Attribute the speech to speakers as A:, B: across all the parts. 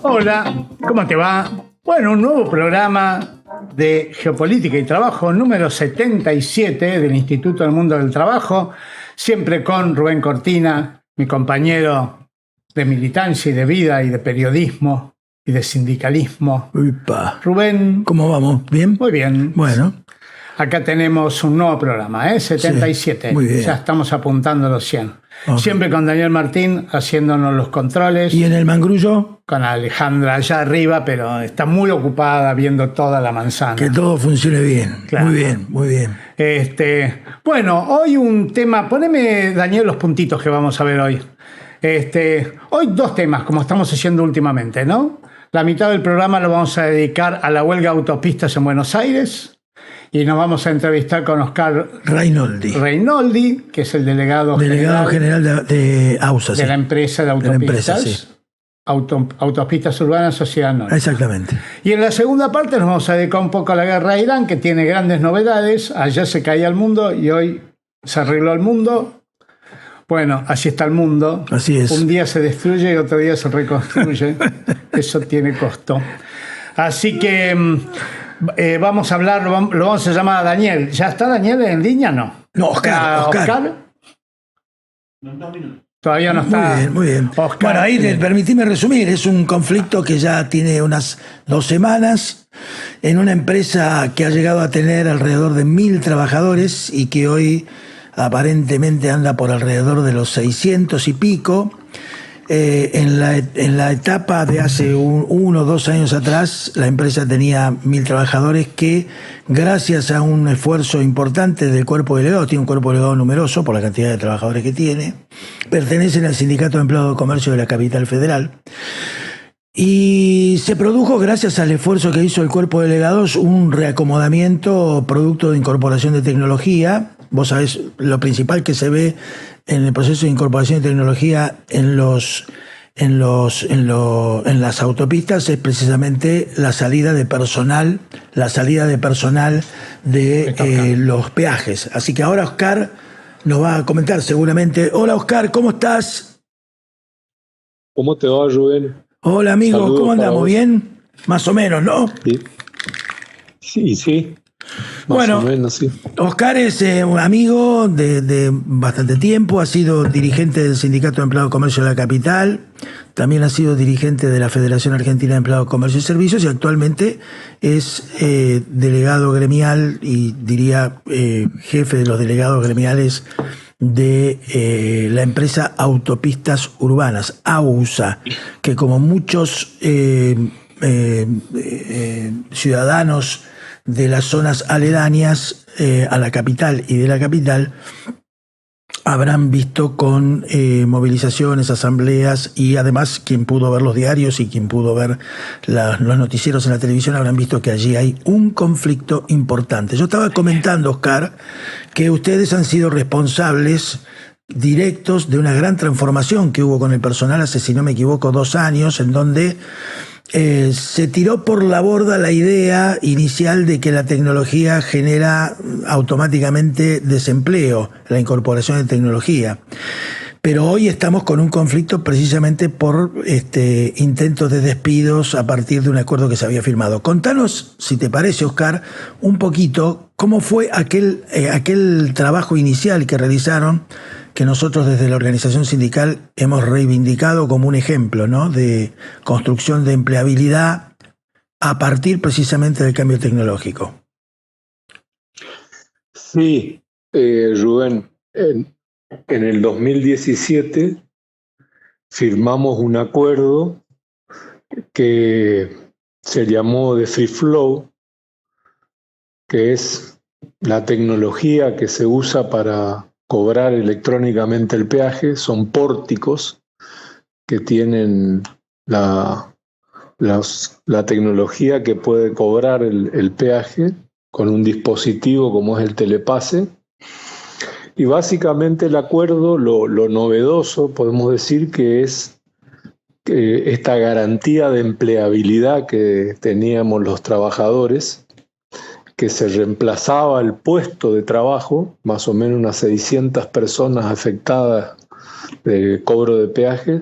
A: Hola, ¿cómo te va? Bueno, un nuevo programa de Geopolítica y Trabajo, número 77 del Instituto del Mundo del Trabajo, siempre con Rubén Cortina, mi compañero de militancia y de vida y de periodismo y de sindicalismo.
B: Upa.
A: Rubén.
B: ¿Cómo vamos? ¿Bien?
A: Muy bien.
B: Bueno.
A: Acá tenemos un nuevo programa, 77.
B: Sí, muy bien.
A: Ya estamos apuntando a los 100.
B: Okay.
A: Siempre con Daniel Martín haciéndonos los controles.
B: ¿Y en el mangrullo?
A: Con Alejandra allá arriba, pero está muy ocupada viendo toda la manzana.
B: Que todo funcione bien. Claro. Muy bien, muy bien.
A: Bueno, hoy un tema. Poneme, Daniel, los puntitos que vamos a ver hoy. Hoy dos temas, como estamos haciendo últimamente, ¿no? La mitad del programa lo vamos a dedicar a la huelga de autopistas en Buenos Aires. Y nos vamos a entrevistar con Oscar Reinoldi, que es el delegado
B: general de AUSA,
A: de la empresa de autopistas.
B: Sí.
A: Autopistas Urbanas Sociedad Anónima.
B: Exactamente.
A: Y en la segunda parte nos vamos a dedicar un poco a la guerra de Irán, que tiene grandes novedades. Ayer se caía el mundo y hoy se arregló el mundo. Bueno, así está el mundo.
B: Así es.
A: Un día se destruye y otro día se reconstruye. Eso tiene costo. Así que vamos a hablar, lo vamos a llamar a Daniel. ¿Ya está Daniel en línea? No.
B: No, Oscar.
A: Todavía no está.
B: Muy bien.
A: Oscar,
B: bueno, ahí permitime resumir. Es un conflicto que ya tiene unas 2 semanas en una empresa que ha llegado a tener alrededor de 1.000 trabajadores y que hoy aparentemente anda por alrededor de los 600 y pico. En la etapa de hace 1 o 2 años atrás, la empresa tenía 1.000 trabajadores que, gracias a un esfuerzo importante del cuerpo delegado, tiene un cuerpo delegado numeroso por la cantidad de trabajadores que tiene, pertenecen al Sindicato de Empleados de Comercio de la Capital Federal. Y se produjo, gracias al esfuerzo que hizo el cuerpo de delegados, un reacomodamiento producto de incorporación de tecnología. Vos sabés, lo principal que se ve en el proceso de incorporación de tecnología en las autopistas es precisamente la salida de personal de los peajes. Así que ahora Oscar nos va a comentar seguramente. Hola Oscar, ¿cómo estás?
C: ¿Cómo te va, Rubén?
B: Hola amigo, saludos. ¿Cómo andamos? ¿Bien? Más o menos, ¿no?
C: Sí.
B: Bueno,
C: menos, sí.
B: Oscar es un amigo de bastante tiempo, ha sido dirigente del Sindicato de Empleados de Comercio de la Capital, también ha sido dirigente de la Federación Argentina de Empleados de Comercio y Servicios y actualmente es delegado gremial y diría jefe de los delegados gremiales de la empresa Autopistas Urbanas, AUSA, que como muchos ciudadanos de las zonas aledañas a la capital y de la capital habrán visto con movilizaciones, asambleas y además quien pudo ver los diarios y quien pudo ver los noticieros en la televisión habrán visto que allí hay un conflicto importante. Yo estaba comentando, Oscar, que ustedes han sido responsables directos de una gran transformación que hubo con el personal hace, si no me equivoco, 2 años, en donde se tiró por la borda la idea inicial de que la tecnología genera automáticamente desempleo, la incorporación de tecnología. Pero hoy estamos con un conflicto precisamente por intentos de despidos a partir de un acuerdo que se había firmado. Contanos, si te parece, Oscar, un poquito cómo fue aquel trabajo inicial que realizaron, que nosotros desde la organización sindical hemos reivindicado como un ejemplo, ¿no?, de construcción de empleabilidad a partir precisamente del cambio tecnológico.
C: Sí, Rubén, en el 2017 firmamos un acuerdo que se llamó de Free Flow, que es la tecnología que se usa para cobrar electrónicamente el peaje. Son pórticos que tienen la tecnología que puede cobrar el peaje con un dispositivo como es el telepase. Y básicamente el acuerdo, lo novedoso, podemos decir que es esta garantía de empleabilidad que teníamos los trabajadores, que se reemplazaba el puesto de trabajo, más o menos unas 600 personas afectadas de cobro de peaje,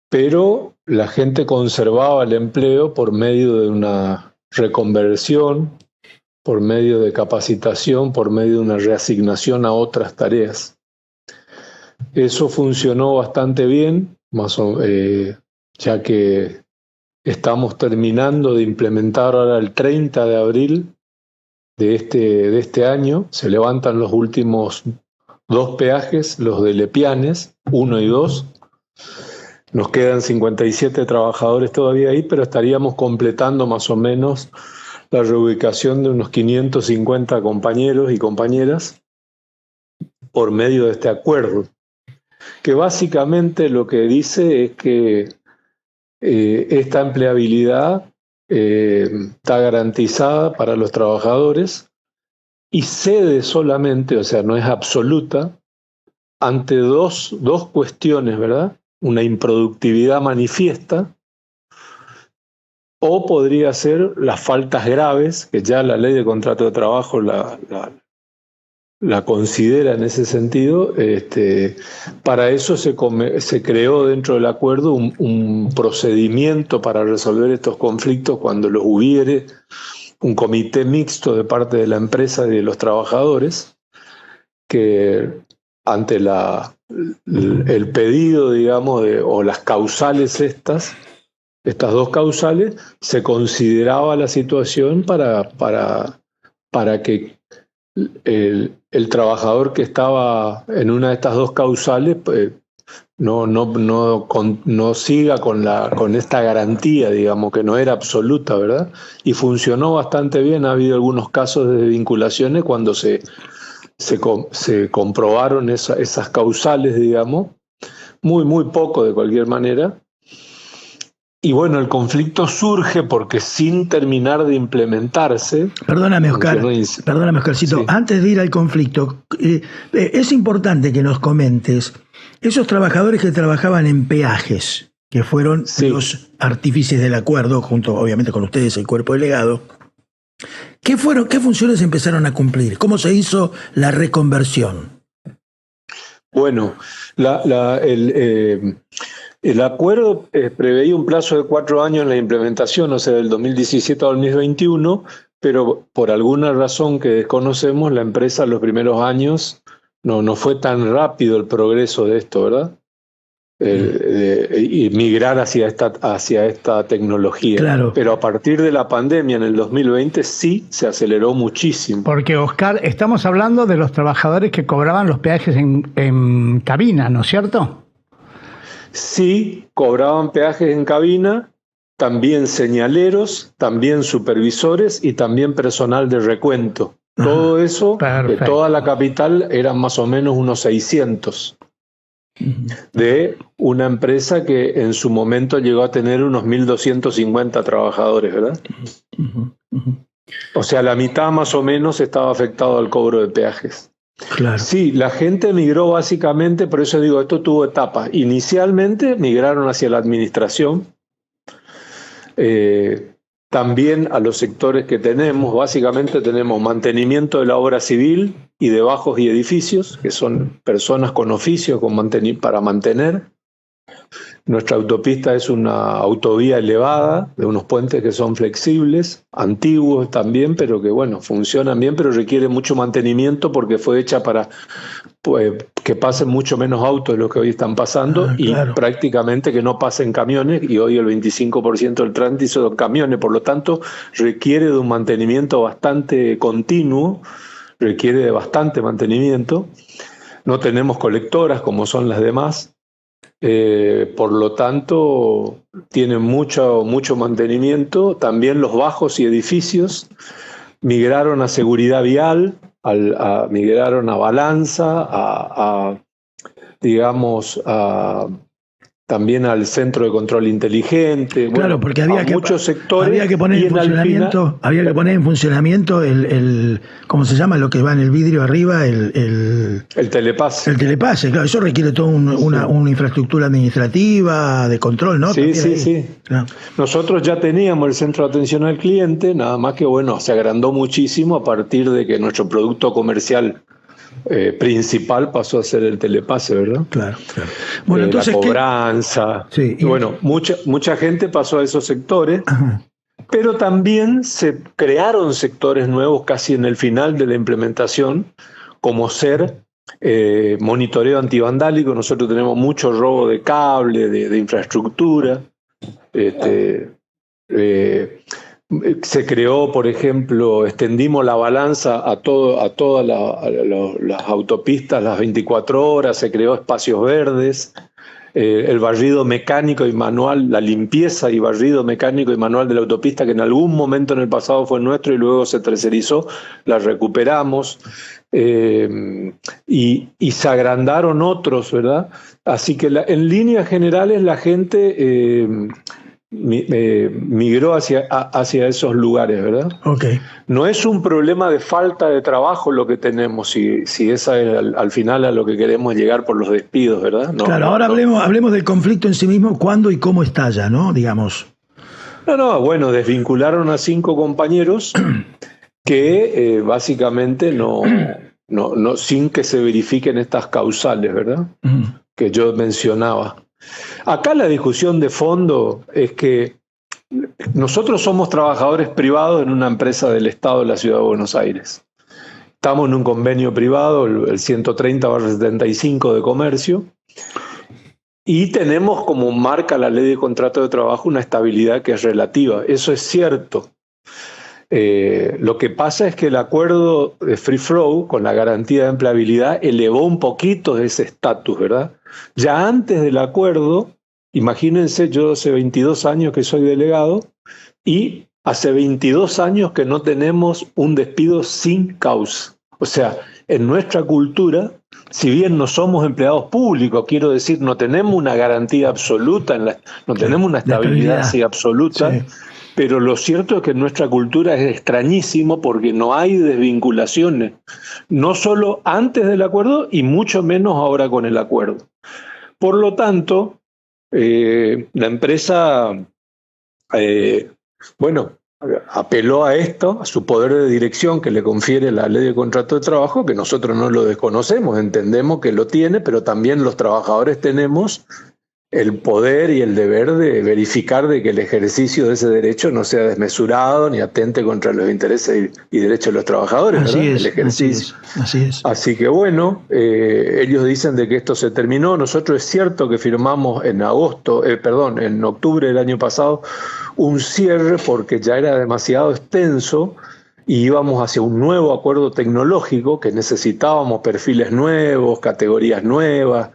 C: pero la gente conservaba el empleo por medio de una reconversión, por medio de capacitación, por medio de una reasignación a otras tareas. Eso funcionó bastante bien, ya que estamos terminando de implementar ahora el 30 de abril de este año. Se levantan los últimos 2 peajes, los de Lepianes, 1 y 2. Nos quedan 57 trabajadores todavía ahí, pero estaríamos completando más o menos la reubicación de unos 550 compañeros y compañeras por medio de este acuerdo, que básicamente lo que dice es que esta empleabilidad está garantizada para los trabajadores y cede solamente, o sea, no es absoluta, ante dos cuestiones, ¿verdad? Una improductividad manifiesta, o podría ser las faltas graves, que ya la ley de contrato de trabajo la considera en ese sentido. Para eso se creó dentro del acuerdo un procedimiento para resolver estos conflictos cuando los hubiere, un comité mixto de parte de la empresa y de los trabajadores, que ante el pedido, digamos, o las causales estas 2 causales, se consideraba la situación para que el trabajador que estaba en una de estas 2 causales no siga con esta garantía, digamos, que no era absoluta, ¿verdad? Y funcionó bastante bien. Ha habido algunos casos de vinculaciones cuando se comprobaron esas causales, digamos, muy poco de cualquier manera. Y bueno, el conflicto surge porque sin terminar de implementarse...
B: Perdóname, Oscarcito, sí. Antes de ir al conflicto, es importante que nos comentes esos trabajadores que trabajaban en peajes, que fueron los artífices del acuerdo, junto obviamente con ustedes, el cuerpo delegado. ¿Qué funciones empezaron a cumplir? ¿Cómo se hizo la reconversión?
C: Bueno, el acuerdo preveía un plazo de 4 años en la implementación, o sea, del 2017 al 2021, pero por alguna razón que desconocemos, la empresa en los primeros años no fue tan rápido el progreso de esto, ¿verdad? Y migrar hacia esta tecnología.
A: Claro.
C: Pero a partir de la pandemia en el 2020 sí se aceleró muchísimo.
A: Porque, Oscar, estamos hablando de los trabajadores que cobraban los peajes en cabina, ¿no es cierto?
C: Sí, cobraban peajes en cabina, también señaleros, también supervisores y también personal de recuento. Todo eso, de toda la capital, eran más o menos unos 600. De una empresa que en su momento llegó a tener unos 1.250 trabajadores, ¿verdad? O sea, la mitad más o menos estaba afectado al cobro de peajes.
B: Claro.
C: Sí, la gente migró básicamente, por eso digo, esto tuvo etapas. Inicialmente migraron hacia la administración, también a los sectores que tenemos. Básicamente tenemos mantenimiento de la obra civil y de bajos y edificios, que son personas con oficio para mantener. Nuestra autopista es una autovía elevada, de unos puentes que son flexibles, antiguos también, pero que bueno, funcionan bien, pero requiere mucho mantenimiento porque fue hecha para que pasen mucho menos autos de los que hoy están pasando y prácticamente que no pasen camiones, y hoy el 25% del tránsito son camiones, por lo tanto requiere de un mantenimiento bastante continuo, requiere de bastante mantenimiento. No tenemos colectoras como son las demás. Por lo tanto tienen mucho mantenimiento. También los bajos y edificios migraron a seguridad vial, migraron a balanza, digamos, también al centro de control inteligente.
B: Claro, bueno, porque había que poner en funcionamiento el ¿cómo se llama? Lo que va en el vidrio arriba, el
C: telepase.
B: El telepase, claro, eso requiere toda una infraestructura administrativa, de control, ¿no?
C: Sí. Claro. Nosotros ya teníamos el centro de atención al cliente, nada más que bueno, se agrandó muchísimo a partir de que nuestro producto comercial principal pasó a ser el telepase, ¿verdad?
B: Claro, claro. Bueno, entonces,
C: la cobranza.
B: Sí,
C: bueno, mucha gente pasó a esos sectores. Ajá. Pero también se crearon sectores nuevos casi en el final de la implementación, como ser monitoreo antivandálico. Nosotros tenemos mucho robo de cable, de infraestructura. Se creó, por ejemplo, extendimos la balanza a todas las autopistas las 24 horas, se creó espacios verdes. El barrido mecánico y manual, la limpieza y barrido mecánico y manual de la autopista, que en algún momento en el pasado fue nuestro y luego se tercerizó, la recuperamos, y se agrandaron otros, ¿verdad? Así que en líneas generales la gente migró hacia esos lugares, ¿verdad?
B: Okay.
C: No es un problema de falta de trabajo lo que tenemos, si esa es al final a lo que queremos llegar por los despidos, ¿verdad? No,
B: claro, ahora hablemos del conflicto en sí mismo, cuándo y cómo estalla, ¿no? Digamos.
C: Bueno, desvincularon a 5 compañeros que básicamente no, sin que se verifiquen estas causales, ¿verdad? Que yo mencionaba. Acá la discusión de fondo es que nosotros somos trabajadores privados en una empresa del Estado de la Ciudad de Buenos Aires. Estamos en un convenio privado, el 130/75 de comercio, y tenemos como marca la ley de contrato de trabajo una estabilidad que es relativa. Eso es cierto. Lo que pasa es que el acuerdo de Free Flow, con la garantía de empleabilidad, elevó un poquito ese estatus, ¿verdad? Ya antes del acuerdo, imagínense, yo hace 22 años que soy delegado y hace 22 años que no tenemos un despido sin causa. O sea, en nuestra cultura, si bien no somos empleados públicos, quiero decir, no tenemos una garantía absoluta, no tenemos una estabilidad así absoluta, sí. Pero lo cierto es que en nuestra cultura es extrañísimo porque no hay desvinculaciones, no solo antes del acuerdo y mucho menos ahora con el acuerdo. Por lo tanto, la empresa, apeló a esto, a su poder de dirección que le confiere la ley de contrato de trabajo, que nosotros no lo desconocemos, entendemos que lo tiene, pero también los trabajadores tenemos el poder y el deber de verificar de que el ejercicio de ese derecho no sea desmesurado ni atente contra los intereses y derechos de los trabajadores.
B: Así
C: ¿verdad?
B: Es,
C: el ejercicio.
B: Así es.
C: Así que ellos dicen de que esto se terminó. Nosotros es cierto que firmamos en octubre del año pasado un cierre porque ya era demasiado extenso y íbamos hacia un nuevo acuerdo tecnológico que necesitábamos perfiles nuevos, categorías nuevas,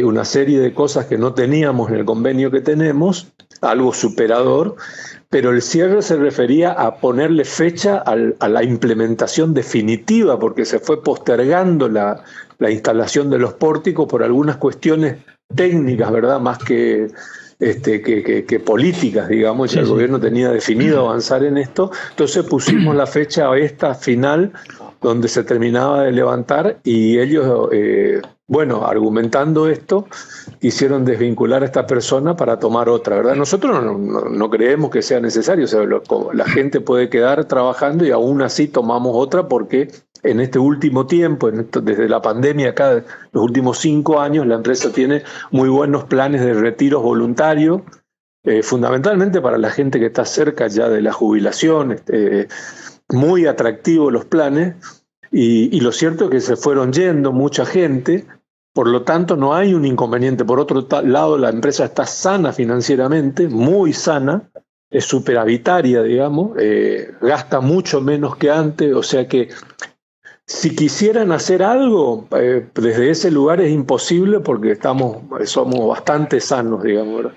C: una serie de cosas que no teníamos en el convenio que tenemos, algo superador, pero el cierre se refería a ponerle fecha a la implementación definitiva, porque se fue postergando la instalación de los pórticos por algunas cuestiones técnicas, ¿verdad? Más que políticas, digamos, sí, el gobierno tenía definido avanzar en esto, entonces pusimos la fecha a esta final donde se terminaba de levantar y ellos, argumentando esto, quisieron desvincular a esta persona para tomar otra, ¿verdad? Nosotros no creemos que sea necesario, o sea, la gente puede quedar trabajando y aún así tomamos otra porque en este último tiempo, desde la pandemia acá, los últimos 5 años, la empresa tiene muy buenos planes de retiros voluntarios, fundamentalmente para la gente que está cerca ya de la jubilación, muy atractivos los planes, y lo cierto es que se fueron yendo mucha gente, por lo tanto no hay un inconveniente. Por otro lado, la empresa está sana financieramente, muy sana, es superavitaria, digamos, gasta mucho menos que antes, o sea que si quisieran hacer algo, desde ese lugar es imposible porque somos bastante sanos, digamos, ¿verdad?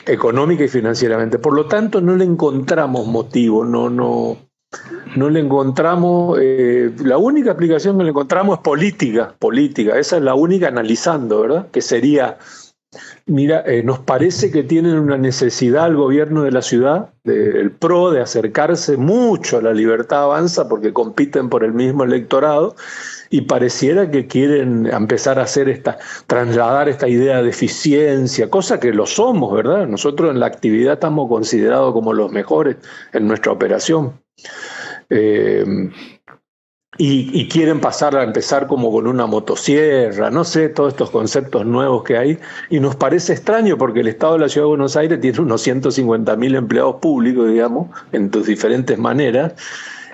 C: Económica y financieramente. Por lo tanto, no le encontramos motivo, no le encontramos, la única aplicación que le encontramos es política, esa es la única analizando, ¿verdad? Que sería, mira, nos parece que tienen una necesidad el gobierno de la ciudad, el PRO, de acercarse mucho a la Libertad Avanza porque compiten por el mismo electorado y pareciera que quieren empezar a hacer trasladar esta idea de eficiencia, cosa que lo somos, ¿verdad? Nosotros en la actividad estamos considerados como los mejores en nuestra operación. y quieren pasar a empezar como con una motosierra, no sé, todos estos conceptos nuevos que hay, y nos parece extraño porque el Estado de la Ciudad de Buenos Aires tiene unos 150.000 empleados públicos, digamos, en tus diferentes maneras,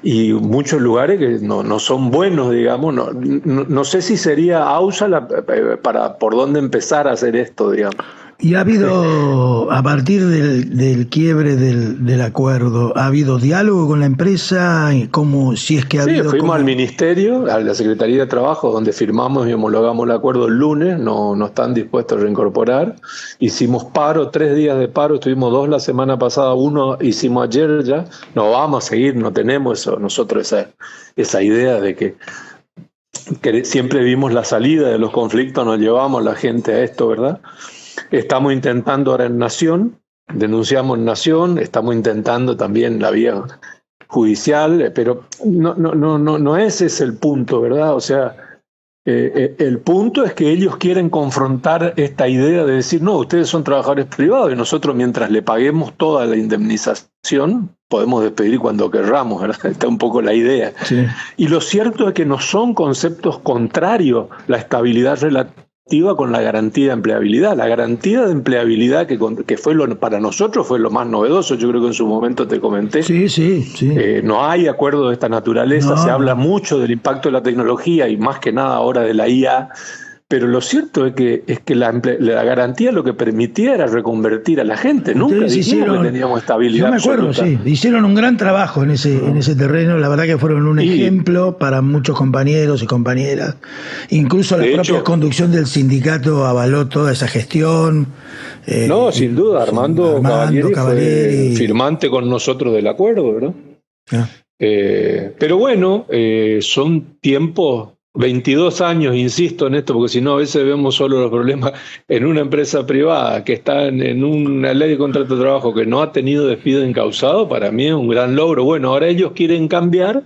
C: y muchos lugares que no son buenos, digamos. No sé si sería AUSA por dónde empezar a hacer esto, digamos.
B: Y ha habido, a partir del quiebre del acuerdo, ¿ha habido diálogo con la empresa? ¿Cómo, si es que ha habido?
C: Sí, fuimos al Ministerio, a la Secretaría de Trabajo, donde firmamos y homologamos el acuerdo el lunes, no están dispuestos a reincorporar. Hicimos paro, 3 días de paro, estuvimos 2 la semana pasada, 1 hicimos ayer ya. No vamos a seguir, no tenemos eso, nosotros esa idea de que siempre vimos la salida de los conflictos, nos llevamos la gente a esto, ¿verdad? Estamos intentando ahora en Nación, denunciamos en Nación, estamos intentando también la vía judicial, pero no ese es el punto, ¿verdad? O sea, el punto es que ellos quieren confrontar esta idea de decir, no, ustedes son trabajadores privados y nosotros mientras le paguemos toda la indemnización podemos despedir cuando querramos, ¿verdad? Está un poco la idea. Sí. Y lo cierto es que no son conceptos contrarios la estabilidad relativa con la garantía de empleabilidad. La garantía de empleabilidad que fue para nosotros fue lo más novedoso, yo creo que en su momento te comenté.
B: Sí.
C: No hay acuerdo de esta naturaleza, se habla mucho del impacto de la tecnología y más que nada ahora de la IA, pero lo cierto es que la garantía lo que permitía era reconvertir a la gente. Nunca dijimos que teníamos estabilidad.
B: Yo me acuerdo, absoluta. Sí. Hicieron un gran trabajo en ese terreno. La verdad que fueron un ejemplo para muchos compañeros y compañeras. Incluso la propia conducción del sindicato avaló toda esa gestión.
C: No, sin duda. Armando Cavalieri fue firmante con nosotros del acuerdo, ¿verdad? Pero bueno, son tiempos... 22 años, insisto en esto, porque si no a veces vemos solo los problemas en una empresa privada que está en una ley de contrato de trabajo que no ha tenido despido encausado. Para mí es un gran logro. Bueno, ahora ellos quieren cambiar.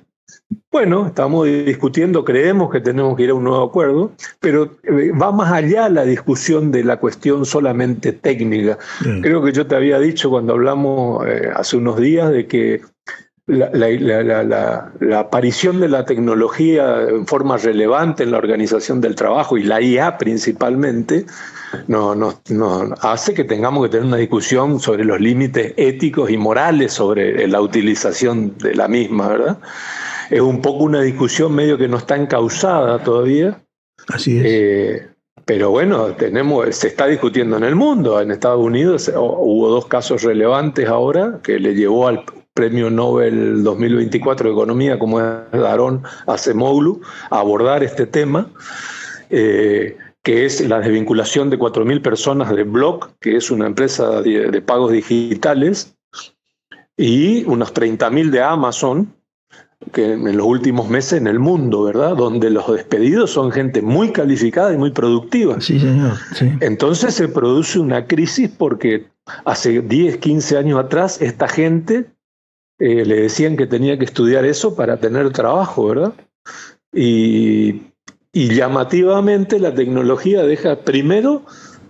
C: Bueno, estamos discutiendo, creemos que tenemos que ir a un nuevo acuerdo, pero va más allá la discusión de la cuestión solamente técnica. Creo que yo te había dicho cuando hablamos hace unos días de que la aparición de la tecnología en forma relevante en la organización del trabajo y la IA principalmente nos hace que tengamos que tener una discusión sobre los límites éticos y morales sobre la utilización de la misma, ¿verdad? Es un poco una discusión medio que no está encauzada todavía.
B: Así es.
C: Pero bueno, se está discutiendo en el mundo. En Estados Unidos hubo 2 casos relevantes ahora que le llevó al Premio Nobel 2024 de Economía, como es Daron Acemoglu, a abordar este tema, que es la desvinculación de 4.000 personas de Block, que es una empresa de pagos digitales, y unos 30.000 de Amazon, que en los últimos meses en el mundo, ¿verdad? Donde los despedidos son gente muy calificada y muy productiva.
B: Sí, señor. Sí.
C: Entonces se produce una crisis porque hace 10, 15 años atrás esta gente le decían que tenía que estudiar eso para tener trabajo, ¿verdad? Y llamativamente la tecnología deja primero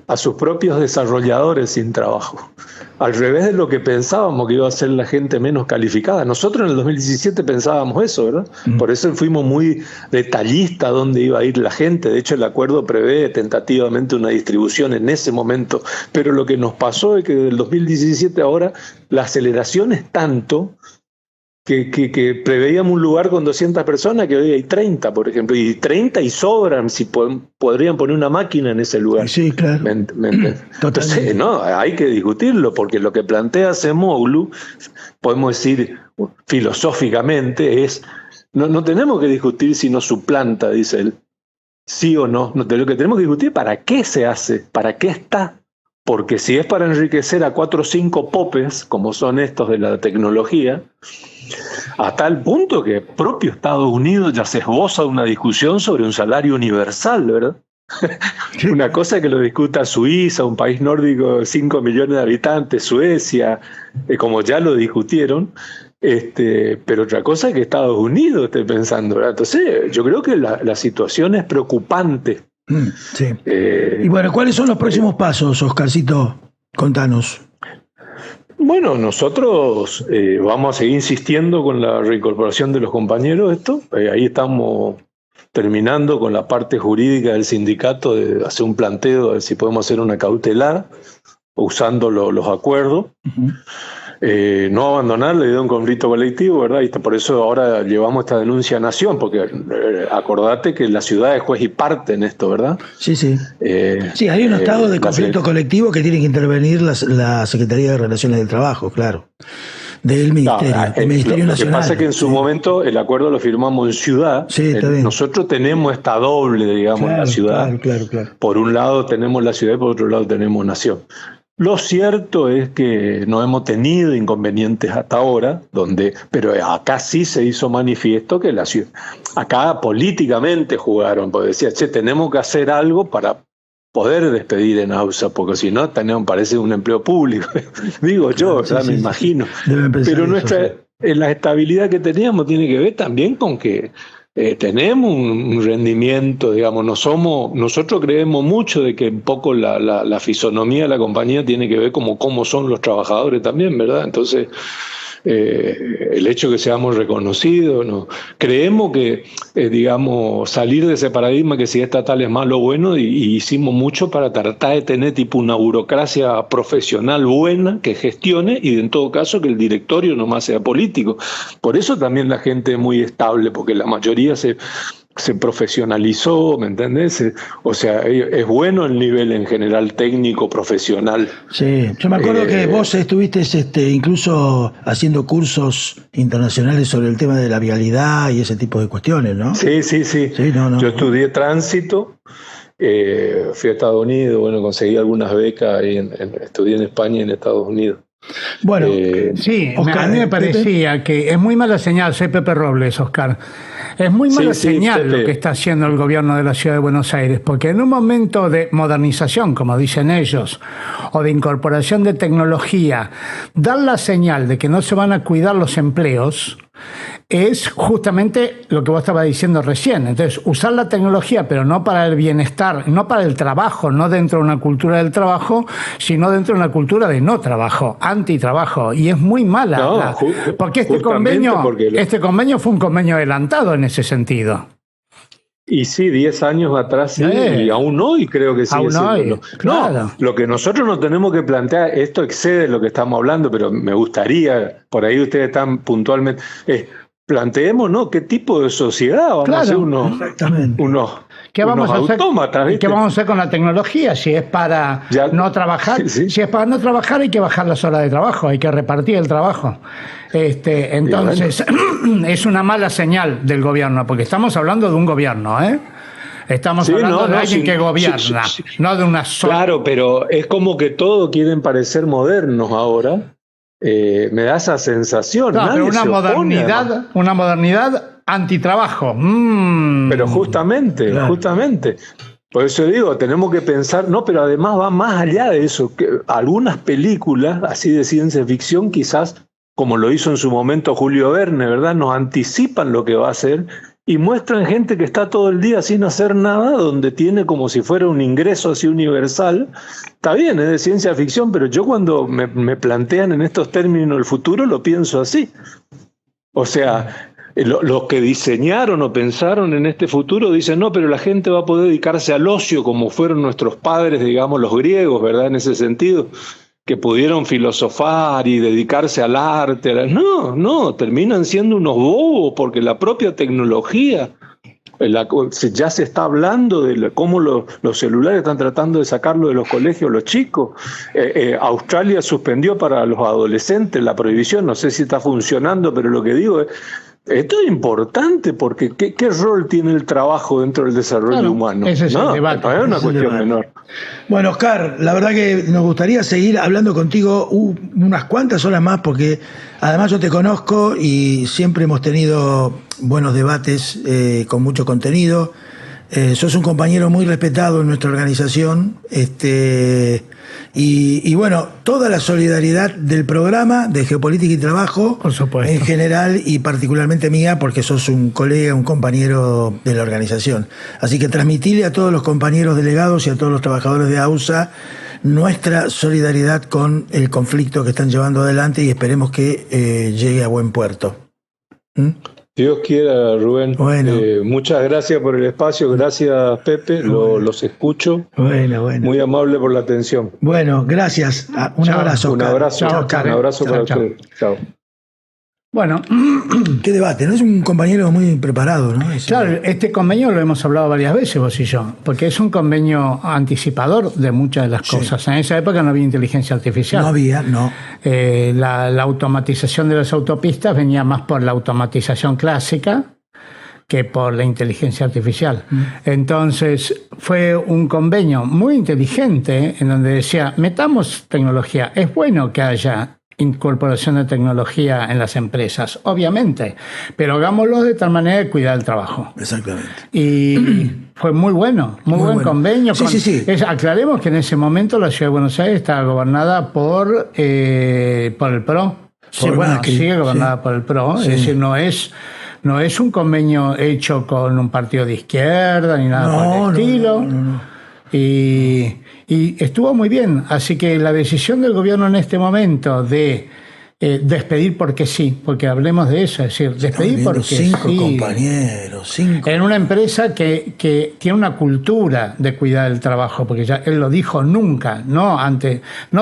C: a sus propios desarrolladores sin trabajo. Al revés de lo que pensábamos que iba a ser la gente menos calificada. Nosotros en el 2017 pensábamos eso, ¿verdad? Por eso fuimos muy detallistas dónde iba a ir la gente. De hecho, el acuerdo prevé tentativamente una distribución en ese momento. Pero lo que nos pasó es que desde el 2017 ahora la aceleración es tanto que preveíamos un lugar con 200 personas, que hoy hay 30, por ejemplo, y 30 y sobran, si podrían poner una máquina en ese lugar.
B: Sí, claro.
C: Entonces, no, hay que discutirlo, porque lo que plantea Acemoglu, podemos decir filosóficamente, es, no tenemos que discutir si nos suplanta, dice él, sí o no. Lo que tenemos que discutir es para qué se hace, para qué está. Porque si es para enriquecer a 4 o 5 popes, como son estos de la tecnología, a tal punto que propio Estados Unidos ya se esboza una discusión sobre un salario universal, ¿verdad? Sí. Una cosa que lo discuta Suiza, un país nórdico de 5 millones de habitantes, Suecia, como ya lo discutieron, pero otra cosa es que Estados Unidos esté pensando, ¿verdad? Entonces yo creo que la situación es preocupante.
B: Sí. Y bueno, ¿cuáles son los próximos pasos, Oscarcito? Contanos.
C: Bueno, nosotros vamos a seguir insistiendo con la reincorporación de los compañeros. Ahí estamos terminando con la parte jurídica del sindicato de hacer un planteo de ver si podemos hacer una cautelar usando los acuerdos. Uh-huh. No abandonar la idea de un conflicto colectivo, ¿verdad? Y por eso ahora llevamos esta denuncia a Nación, porque acordate que la ciudad es juez y parte en esto, ¿verdad?
B: Sí, sí. Sí, hay un estado de conflicto colectivo que tiene que intervenir la Secretaría de Relaciones del Trabajo, claro. Del Ministerio, el Ministerio Nacional.
C: Lo que pasa es que en su momento el acuerdo lo firmamos en ciudad.
B: Sí, está bien.
C: Nosotros tenemos esta doble, digamos,
B: claro,
C: la ciudad.
B: Claro.
C: Por un lado tenemos la ciudad y por otro lado tenemos Nación. Lo cierto es que no hemos tenido inconvenientes hasta ahora, pero acá sí se hizo manifiesto que la ciudad, acá políticamente jugaron, porque decía, tenemos que hacer algo para poder despedir en AUSA, porque si no, parece un empleo público. Digo yo, sí, me imagino. Pero la estabilidad que teníamos tiene que ver también con que tenemos un rendimiento, digamos, nosotros creemos mucho de que un poco la fisonomía de la compañía tiene que ver como cómo son los trabajadores también, ¿verdad? Entonces, el hecho de que seamos reconocidos, ¿no? Creemos que, digamos, salir de ese paradigma que si es estatal es malo o bueno, y hicimos mucho para tratar de tener tipo una burocracia profesional buena que gestione y en todo caso que el directorio nomás sea político. Por eso también la gente es muy estable, porque la mayoría se profesionalizó, ¿me entendés? O sea, es bueno el nivel en general técnico, profesional.
B: Sí, yo me acuerdo que vos estuviste incluso haciendo cursos internacionales sobre el tema de la vialidad y ese tipo de cuestiones, ¿no?
C: Sí. Yo estudié tránsito, fui a Estados Unidos, conseguí algunas becas y estudié en España y en Estados Unidos.
A: Bueno, sí, Oscar, a mí me parecía que es muy mala señal, soy Pepe Robles, Oscar. Es muy mala señal lo que está haciendo el gobierno de la Ciudad de Buenos Aires, porque en un momento de modernización, como dicen ellos, o de incorporación de tecnología, dar la señal de que no se van a cuidar los empleos es justamente lo que vos estabas diciendo recién. Entonces, usar la tecnología, pero no para el bienestar, no para el trabajo, no dentro de una cultura del trabajo, sino dentro de una cultura de no trabajo, antitrabajo. Y es muy mala. Porque este convenio fue un convenio adelantado en ese sentido.
C: Y sí, 10 años atrás sí, y aún hoy creo que sigue siendo.
B: Claro.
C: Lo que nosotros nos tenemos que plantear, esto excede lo que estamos hablando, pero me gustaría, por ahí ustedes están puntualmente, planteemos, ¿no? ¿Qué tipo de sociedad vamos a hacer unos autómatas?
A: ¿Qué vamos a hacer con la tecnología? Si es para no trabajar, si es para no trabajar hay que bajar las horas de trabajo, hay que repartir el trabajo. Entonces, es una mala señal del gobierno, porque estamos hablando de un gobierno, ¿eh? Estamos hablando de alguien que gobierna, no de una sola.
C: Claro, pero es como que todos quieren parecer modernos ahora. Me da esa sensación.
A: No, pero una modernidad antitrabajo.
C: Pero justamente. Por eso digo, tenemos que pensar, pero además va más allá de eso. Que algunas películas así de ciencia ficción, quizás, como lo hizo en su momento Julio Verne, ¿verdad? Nos anticipan lo que va a hacer y muestran gente que está todo el día sin hacer nada, donde tiene como si fuera un ingreso así universal. Está bien, es de ciencia ficción, pero yo cuando me plantean en estos términos el futuro, lo pienso así. O sea, los que diseñaron o pensaron en este futuro dicen, no, pero la gente va a poder dedicarse al ocio como fueron nuestros padres, digamos, los griegos, ¿verdad? En ese sentido, que pudieron filosofar y dedicarse al arte. No, terminan siendo unos bobos porque la propia tecnología, ya se está hablando de cómo los celulares están tratando de sacarlo de los colegios los chicos. Australia suspendió para los adolescentes la prohibición, no sé si está funcionando, pero lo que digo es, esto es importante porque ¿qué rol tiene el trabajo dentro del desarrollo humano?
A: Ese es el debate.
C: No es una cuestión menor.
B: Bueno, Oscar, la verdad que nos gustaría seguir hablando contigo unas cuantas horas más porque además yo te conozco y siempre hemos tenido buenos debates con mucho contenido. Sos un compañero muy respetado en nuestra organización. Y bueno, toda la solidaridad del programa de Geopolítica y Trabajo,
A: por supuesto,
B: en general y particularmente mía, porque sos un colega, un compañero de la organización. Así que transmitile a todos los compañeros delegados y a todos los trabajadores de AUSA nuestra solidaridad con el conflicto que están llevando adelante y esperemos que llegue a buen puerto.
C: Dios quiera, Rubén.
B: Bueno.
C: Muchas gracias por el espacio, gracias Pepe, los escucho.
B: Bueno.
C: Muy amable por la atención.
B: Bueno, gracias. Un abrazo.
C: Un abrazo,
A: Chao,
C: un abrazo para ustedes. Chao.
A: Bueno,
B: Qué debate, ¿no? Es un compañero muy preparado, ¿no?
A: claro, este convenio lo hemos hablado varias veces vos y yo, porque es un convenio anticipador de muchas de las cosas. En esa época no había inteligencia artificial.
B: No había, no.
A: La automatización de las autopistas venía más por la automatización clásica que por la inteligencia artificial. Entonces fue un convenio muy inteligente en donde decía, metamos tecnología, es bueno que haya incorporación de tecnología en las empresas, obviamente, pero hagámoslo de tal manera de cuidar el trabajo.
B: Exactamente.
A: Y fue muy bueno, muy buen
B: bueno.
A: convenio.
B: Sí.
A: Aclaremos que en ese momento la ciudad de Buenos Aires estaba gobernada por el PRO. Sí,
B: Por
A: bueno,
B: Macri,
A: sigue gobernada por el PRO.
B: Sí.
A: Es decir, no es un convenio hecho con un partido de izquierda ni nada por el estilo.
B: No.
A: Y estuvo muy bien. Así que la decisión del gobierno en este momento de despedir porque sí, porque hablemos de eso, es decir, despedir porque
B: cinco
A: sí.
B: compañeros.
A: En una empresa que tiene una cultura de cuidar el trabajo, porque ya él lo dijo, nunca, no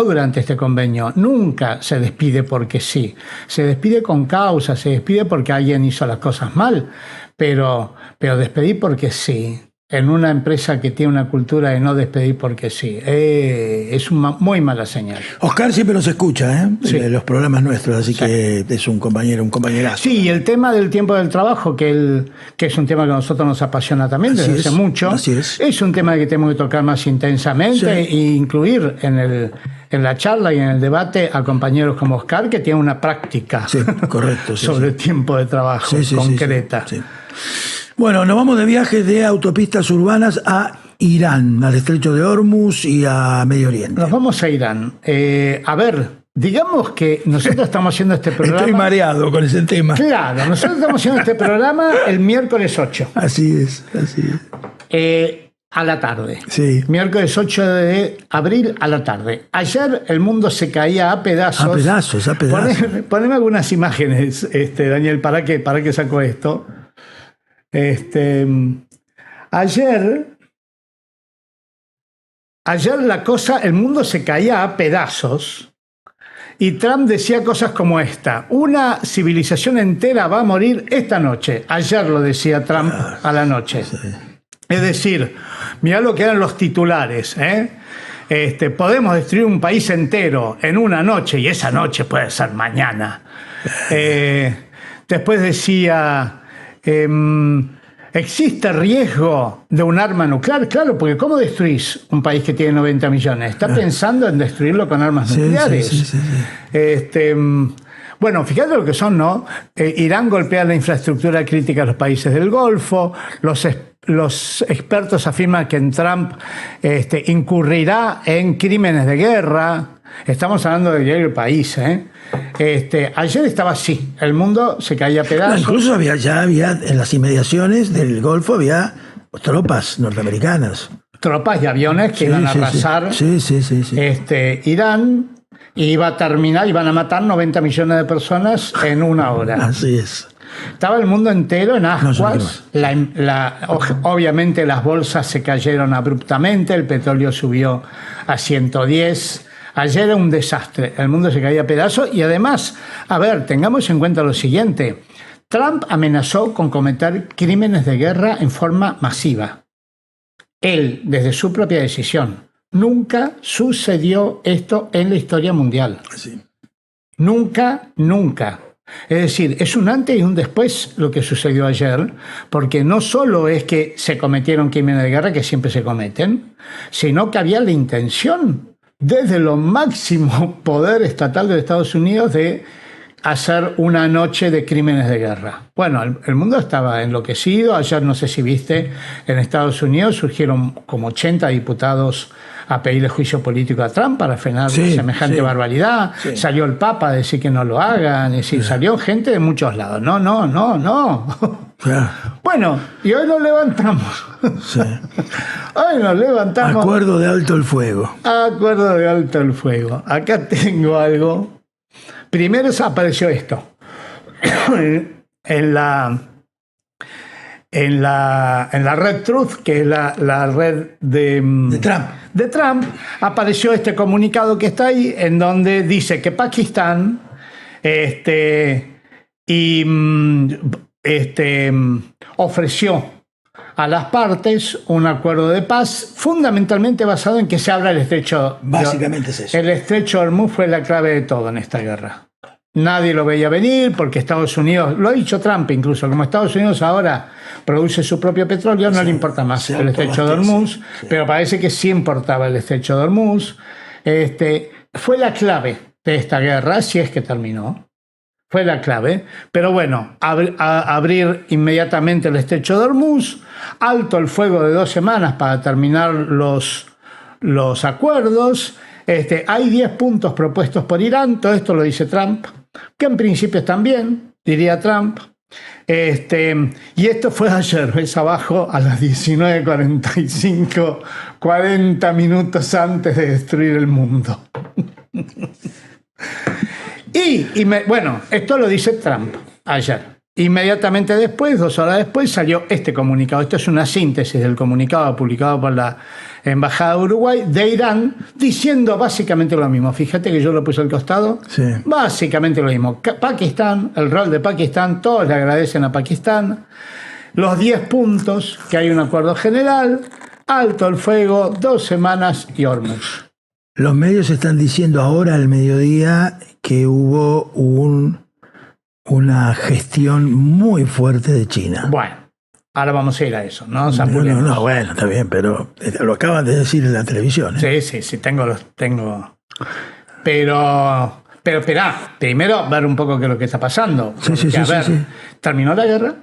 A: durante este convenio, nunca se despide porque sí. Se despide con causa, se despide porque alguien hizo las cosas mal, pero despedir porque sí. En una empresa que tiene una cultura de no despedir porque sí, es una muy mala señal.
B: Oscar siempre nos escucha,
A: Sí.
B: los programas nuestros, así que es un compañerazo.
A: Sí, y el tema del tiempo del trabajo, que es un tema que a nosotros nos apasiona también
B: Así
A: desde
B: es,
A: hace mucho,
B: así es.
A: un tema que tenemos que tocar más intensamente
B: Sí.
A: e incluir en la charla y en el debate a compañeros como Oscar, que tienen una práctica
B: Sí, correcto. Sí,
A: sobre
B: sí.
A: el tiempo de trabajo concreta.
B: Sí. Bueno, nos vamos de viaje de autopistas urbanas a Irán, al estrecho de Hormuz y a Medio Oriente.
A: Nos vamos a Irán. A ver, digamos que nosotros estamos haciendo este programa...
B: Estoy mareado con ese tema.
A: Claro, nosotros estamos haciendo este programa el miércoles 8.
B: Así es.
A: A la tarde.
B: Sí.
A: Miércoles 8 de abril a la tarde. Ayer el mundo se caía a pedazos.
B: A pedazos.
A: Poneme algunas imágenes, Daniel, para que saco esto. Ayer el mundo se caía a pedazos y Trump decía cosas como esta: una civilización entera va a morir esta noche. Ayer lo decía Trump a la noche.
B: Sí.
A: Es decir, mirá lo que eran los titulares, podemos destruir un país entero en una noche y esa noche puede ser mañana. Después decía... ¿existe riesgo de un arma nuclear? Claro, porque ¿cómo destruís un país que tiene 90 millones? Está pensando en destruirlo con armas nucleares.
B: Sí.
A: Bueno, fíjate lo que son, ¿no? Irán golpea la infraestructura crítica de los países del Golfo. Los expertos afirman que en Trump incurrirá en crímenes de guerra. Estamos hablando del diario El País, ayer estaba así, el mundo se caía a pedazos.
B: Incluso había en las inmediaciones del Golfo había tropas norteamericanas.
A: Tropas y aviones que iban a arrasar Irán, y iban a matar 90 millones de personas en una hora.
B: Así es.
A: Estaba el mundo entero en ascuas. Obviamente las bolsas se cayeron abruptamente, el petróleo subió a 110. Ayer era un desastre, el mundo se caía a pedazos y además, tengamos en cuenta lo siguiente: Trump amenazó con cometer crímenes de guerra en forma masiva. Él, desde su propia decisión. Nunca sucedió esto en la historia mundial.
B: Sí.
A: Nunca. Es decir, es un antes y un después lo que sucedió ayer, porque no solo es que se cometieron crímenes de guerra, que siempre se cometen, sino que había la intención desde lo máximo poder estatal de Estados Unidos de hacer una noche de crímenes de guerra. Bueno, el mundo estaba enloquecido. Ayer, no sé si viste, en Estados Unidos surgieron como 80 diputados a pedirle juicio político a Trump para frenar semejante barbaridad. Sí. Salió el Papa a decir que no lo hagan. Es decir, salió gente de muchos lados. No.
B: Claro.
A: Bueno, y hoy lo levantamos.
B: Sí.
A: Hoy nos levantamos.
B: Acuerdo de alto el fuego.
A: Acuerdo de alto el fuego. Acá tengo algo. Primero apareció esto. en la red Truth, que es la red de Trump, apareció este comunicado que está ahí, en donde dice que Pakistán ofreció a las partes un acuerdo de paz fundamentalmente basado en que se abra el estrecho.
B: Básicamente es eso.
A: El estrecho de Hormuz fue la clave de todo en esta guerra. Nadie lo veía venir porque Estados Unidos, lo ha dicho Trump incluso, como Estados Unidos ahora produce su propio petróleo, no le importa más el estrecho de Hormuz, pero parece que sí importaba el estrecho de Hormuz. Fue la clave de esta guerra, si es que terminó. Fue la clave. Pero bueno, abrir inmediatamente el estrecho de Hormuz, alto el fuego de 2 semanas para terminar los acuerdos. Hay 10 puntos propuestos por Irán, todo esto lo dice Trump, que en principio están bien, diría Trump. Y esto fue ayer, ves abajo, a las 19:45, 40 minutos antes de destruir el mundo. Bueno, esto lo dice Trump ayer. Inmediatamente después, 2 horas después, salió este comunicado. Esto es una síntesis del comunicado publicado por la Embajada de Uruguay de Irán, diciendo básicamente lo mismo. Fíjate que yo lo puse al costado.
B: Sí.
A: Básicamente lo mismo. Pakistán, el rol de Pakistán, todos le agradecen a Pakistán. Los 10 puntos, que hay un acuerdo general, alto el fuego, 2 semanas y Hormuz.
B: Los medios están diciendo ahora al mediodía que hubo una gestión muy fuerte de China.
A: Bueno, ahora vamos a ir a eso, ¿no?
B: No, bueno, está bien, pero lo acaban de decir en la televisión.
A: Sí, tengo. Pero esperá, primero ver un qué es lo que está pasando.
B: Sí.
A: ¿Terminó la guerra?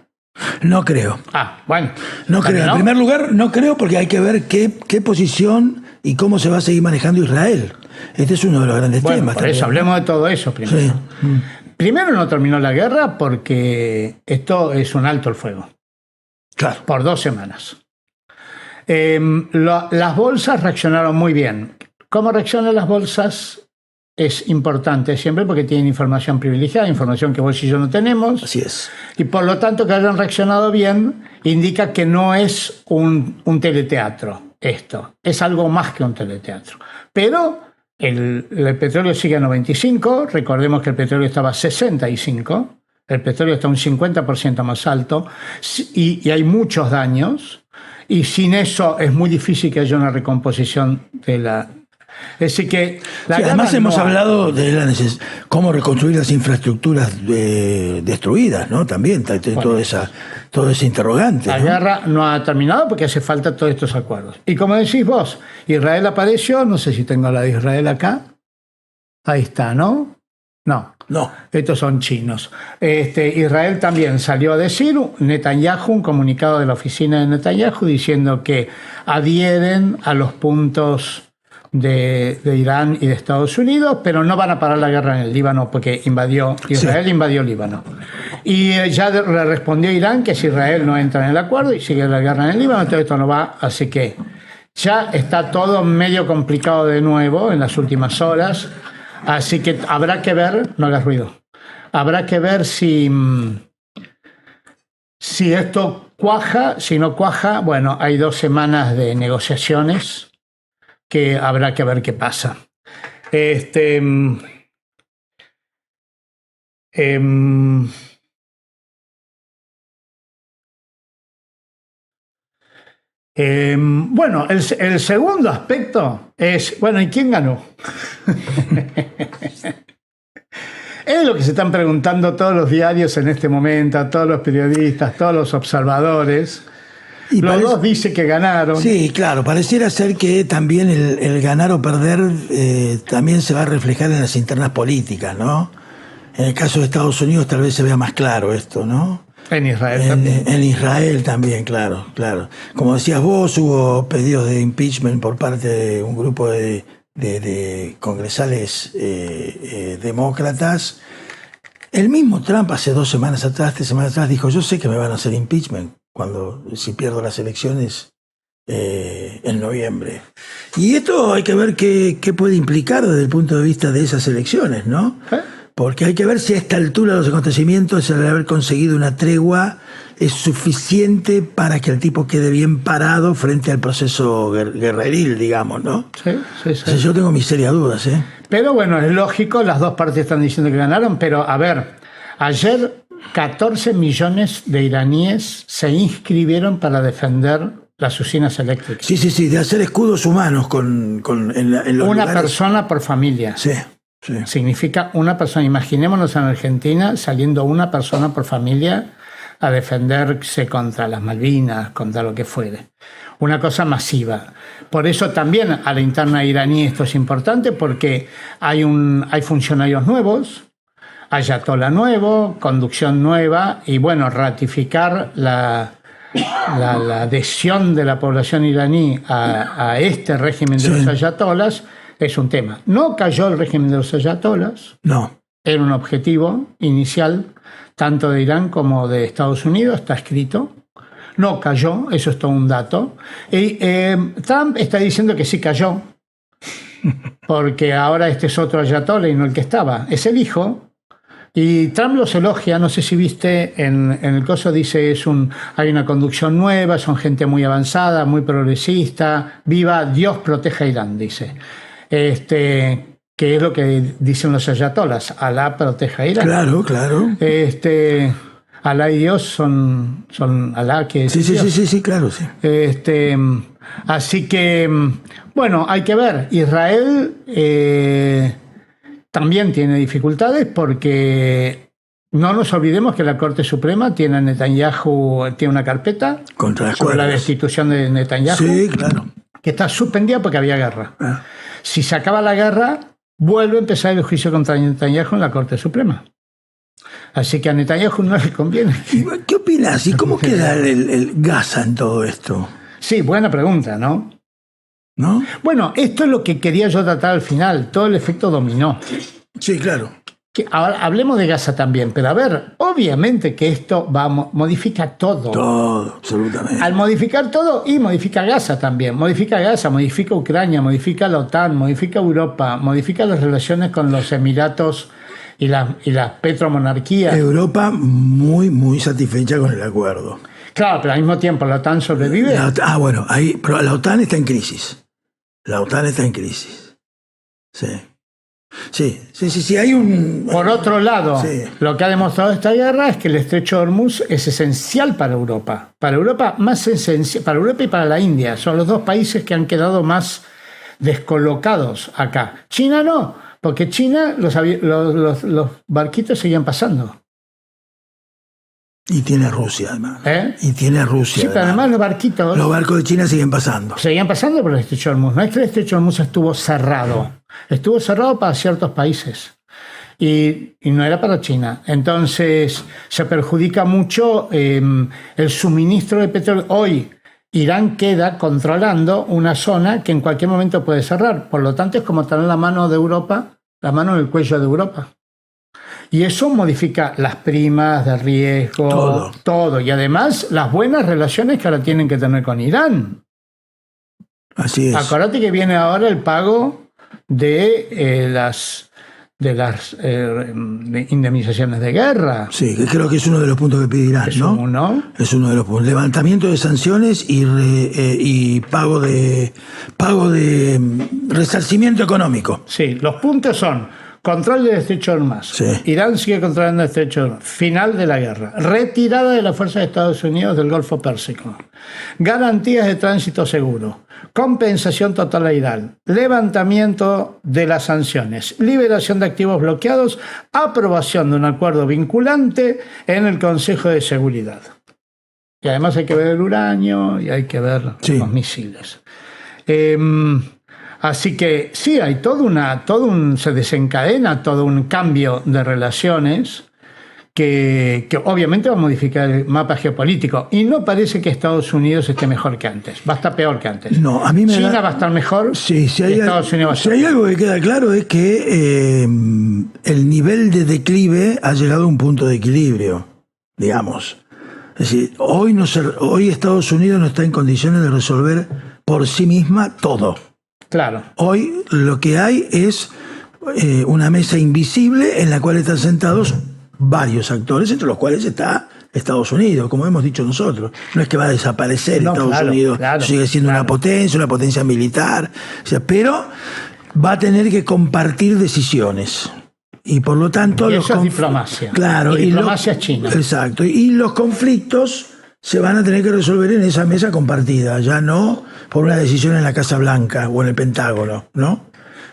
B: No creo.
A: Bueno.
B: No creo. En primer lugar, no creo porque hay que ver qué posición y cómo se va a seguir manejando Israel. Este es uno de los grandes temas.
A: Por eso, hablemos de todo eso primero.
B: Sí.
A: Primero no terminó la guerra porque esto es un alto el fuego.
B: Claro.
A: Por 2 semanas. Las bolsas reaccionaron muy bien. ¿Cómo reaccionan las bolsas? Es importante siempre porque tienen información privilegiada, información que vos y yo no tenemos.
B: Así es.
A: Y por lo tanto que hayan reaccionado bien indica que no es un teleteatro esto. Es algo más que un teleteatro. Pero el petróleo sigue a 95. Recordemos que el petróleo estaba a 65. El petróleo está un 50% más alto y hay muchos daños. Y sin eso es muy difícil que haya una recomposición de la... Es decir que
B: además hemos hablado de cómo reconstruir las infraestructuras destruidas, ¿no? También todo ese interrogante.
A: La guerra no ha terminado porque hace falta todos estos acuerdos. Y como decís vos, Israel apareció, no sé si tengo la de Israel acá. Ahí está, ¿no? No. Estos son chinos. Israel también salió a decir, Netanyahu, un comunicado de la oficina de Netanyahu diciendo que adhieren a los puntos de Irán y de Estados Unidos, pero no van a parar la guerra en el Líbano porque Israel invadió Líbano. Y ya le respondió Irán que si Israel no entra en el acuerdo y sigue la guerra en el Líbano, todo esto no va. Así que ya está todo medio complicado de nuevo en las últimas horas. Así que habrá que ver, no hagas ruido, habrá que ver si esto cuaja, si no cuaja. Bueno, hay 2 semanas de negociaciones que habrá que ver qué pasa. Bueno, el segundo aspecto es, bueno, ¿y quién ganó? Es lo que se están preguntando todos los diarios en este momento, todos los periodistas, todos los observadores. Y los dos dicen que ganaron.
B: Sí, claro, pareciera ser que también el ganar o perder también se va a reflejar en las internas políticas, ¿no? En el caso de Estados Unidos tal vez se vea más claro esto, ¿no?
A: En Israel también.
B: En Israel también, claro. Como decías vos, hubo pedidos de impeachment por parte de un grupo de congresales demócratas. El mismo Trump hace 3 semanas atrás, dijo, yo sé que me van a hacer impeachment si pierdo las elecciones en noviembre. Y esto hay que ver qué puede implicar desde el punto de vista de esas elecciones, ¿no? Porque hay que ver si a esta altura de los acontecimientos el haber conseguido una tregua es suficiente para que el tipo quede bien parado frente al proceso guerreril, digamos, ¿no?
A: Sí.
B: Entonces yo tengo mis serias dudas, ¿eh?
A: Pero bueno, es lógico, las dos partes están diciendo que ganaron, pero a ver, ayer 14 millones de iraníes se inscribieron para defender las usinas eléctricas.
B: Sí, de hacer escudos humanos en los
A: Una
B: lugares.
A: persona por familia.
B: Sí.
A: Significa una persona. Imaginémonos en Argentina saliendo una persona por familia a defenderse contra las Malvinas, contra lo que fuere. Una cosa masiva. Por eso también a la interna iraní esto es importante, porque hay funcionarios nuevos, ayatolá nuevo, conducción nueva, y bueno, ratificar la adhesión de la población iraní a este régimen de los ayatolás es un tema. No cayó el régimen de los ayatolás.
B: No.
A: Era un objetivo inicial, tanto de Irán como de Estados Unidos, está escrito. No cayó, eso es todo un dato. Y Trump está diciendo que sí cayó, porque ahora este es otro ayatolá y no el que estaba, es el hijo. Y Trump los elogia, no sé si viste, en el coso dice hay una conducción nueva, son gente muy avanzada, muy progresista, viva, Dios proteja a Irán, dice. Que es lo que dicen los ayatolás, Alá proteja a Irán.
B: Claro.
A: Alá y Dios son Alá que es Dios.
B: Sí, claro, sí.
A: Así que, bueno, hay que ver. Israel también tiene dificultades porque no nos olvidemos que la Corte Suprema tiene a Netanyahu, tiene una carpeta sobre la destitución de Netanyahu.
B: Sí, claro.
A: Que está suspendida porque había guerra. Si se acaba la guerra, vuelve a empezar el juicio contra Netanyahu en la Corte Suprema. Así que a Netanyahu no le conviene.
B: ¿Qué opinas? ¿Y cómo queda el Gaza en todo esto?
A: Sí, buena pregunta, ¿no? Bueno, esto es lo que quería yo tratar al final, todo el efecto dominó.
B: Sí, claro.
A: Ahora hablemos de Gaza también, pero a ver, obviamente que esto modifica todo.
B: Todo, absolutamente.
A: Al modificar todo, y modifica Gaza también. Modifica Gaza, modifica Ucrania, modifica la OTAN, modifica Europa, modifica las relaciones con los Emiratos y las petromonarquías.
B: Europa muy, muy satisfecha con el acuerdo.
A: Claro, pero al mismo tiempo la OTAN sobrevive.
B: Bueno, pero la OTAN está en crisis. Sí, hay un...
A: Por otro lado, lo que ha demostrado esta guerra es que el estrecho de Hormuz es esencial para Europa. Para Europa, más esencial, para Europa y para la India. Son los dos países que han quedado más descolocados acá. China no, porque China los barquitos seguían pasando.
B: Y tiene Rusia, además.
A: Sí, pero además los barquitos...
B: Los barcos de China siguen pasando.
A: Seguían pasando por el estrecho de Hormuz. No es que el estrecho de Hormuz estuvo cerrado. Estuvo cerrado para ciertos países. Y no era para China. Entonces se perjudica mucho el suministro de petróleo. Hoy Irán queda controlando una zona que en cualquier momento puede cerrar. Por lo tanto, es como tener la mano de Europa, la mano en el cuello de Europa. Y eso modifica las primas de riesgo, todo. Y además, las buenas relaciones que ahora tienen que tener con Irán.
B: Así es.
A: Acordate que viene ahora el pago de las indemnizaciones de guerra.
B: Sí, que creo que es uno de los puntos que pide Irán, ¿no? Es uno de los puntos. Levantamiento de sanciones y pago de resarcimiento económico.
A: Sí, los puntos son... Control del estrecho de Hormuz.
B: Sí.
A: Irán sigue controlando el estrecho de Hormuz. Final de la guerra. Retirada de las fuerzas de Estados Unidos del Golfo Pérsico. Garantías de tránsito seguro. Compensación total a Irán. Levantamiento de las sanciones. Liberación de activos bloqueados. Aprobación de un acuerdo vinculante en el Consejo de Seguridad. Y además hay que ver el uranio y hay que ver los misiles. Así que sí, hay se desencadena todo un cambio de relaciones que obviamente va a modificar el mapa geopolítico. Y no parece que Estados Unidos esté mejor que antes. Va a estar peor que antes.
B: No, a mí
A: China va a estar mejor.
B: Sí, si hay algo que queda claro es que el nivel de declive ha llegado a un punto de equilibrio, digamos. Es decir, hoy Estados Unidos no está en condiciones de resolver por sí misma todo.
A: Claro.
B: Hoy lo que hay es una mesa invisible en la cual están sentados varios actores, entre los cuales está Estados Unidos, como hemos dicho nosotros. No es que va a desaparecer Estados Unidos, sigue siendo una potencia militar, o sea, pero va a tener que compartir decisiones. Y por lo tanto...
A: Y eso es diplomacia.
B: Claro.
A: Y diplomacia es China.
B: Exacto. Y los conflictos se van a tener que resolver en esa mesa compartida, ya no por una decisión en la Casa Blanca o en el Pentágono, ¿no?